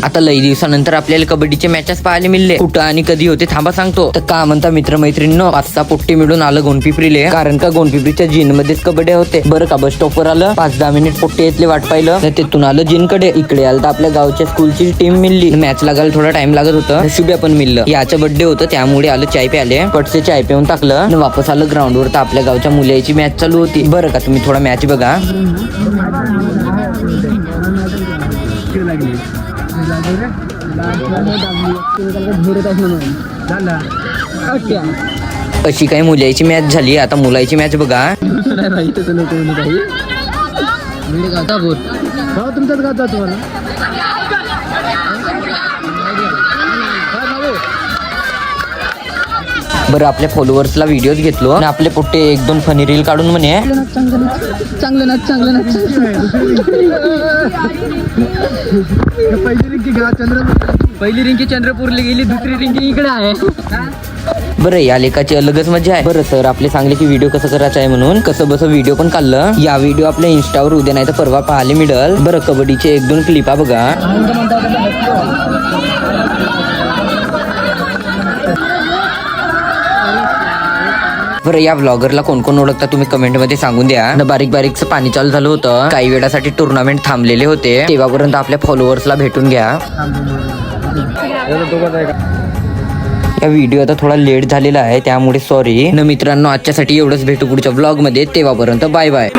आता लई दिवसानंतर आपल्याला कबड्डीचे मॅचेस पाहायला मिळले. कुठं आणि कधी होते थांबा सांगतो. तर का म्हणता मित्रमैत्रिणींनो, 5-6 पोट्टे मिळून आलं गोनपिपरीले. कारण का गोनपिपरीच्या जिन मध्येच कबड्डी होते. बरं का बस स्टॉपवर आलं, 5-10 मिनिट पोट्टे येतले वाट पाहिलं. तर तिथून आलं जिनकडे. इकडे आलं तर आपल्या गावच्या स्कूलची टीम मिळली. मॅच लागायला थोडा टाइम लागत होतं. शुभ्या पण मिळलं. याचं बर्थडे होतं त्यामुळे आलं चाय प्याले. पटसे चाय पिऊन टाकलं आणि वापस आलं ग्राउंडवर. तर आपल्या गावच्या मुलाची मॅच चालू होती. बरं का तुम्ही थोडा मॅच बघा. अशी काही मुलाची मॅच झाली. आता मुलाची मॅच बघा. बरं आपल्या फॉलोअर्सला व्हिडिओज घेतलो आणि आपले पोट्टे 1-2 फनी रील काढून म्हणे चांगलं नाच पहिली रिंकी चंद्रपूरला गेली, दुसरी रिंकी इकडे आहे. बरं या लेखाची अलगच मजा आहे. बरं सर आपले सांगले की व्हिडिओ कसं करायचं आहे म्हणून कसं बस व्हिडिओ पण काढलं. या व्हिडिओ आपल्या इंस्टावर उद्या नाही तर परवा पाहायला मिळेल. बरं कबड्डीचे 1-2 क्लिपा बघा. बरं या व्लॉगरला कोण कोण ओळखता तुम्ही कमेंट मध्ये सांगून द्या. बारीक बारीकचं पाणी चालू झालं होतं. काही वेळासाठी टुर्नामेंट थांबलेले होते. तेव्हापर्यंत आपल्या फॉलोअर्सला भेटून घ्या. या व्हिडिओ आता थोडा लेट झालेला आहे त्यामुळे सॉरी न मित्रांनो. आजच्यासाठी एवढंच. भेटू पुढच्या व्लॉग मध्ये. तेव्हापर्यंत बाय बाय.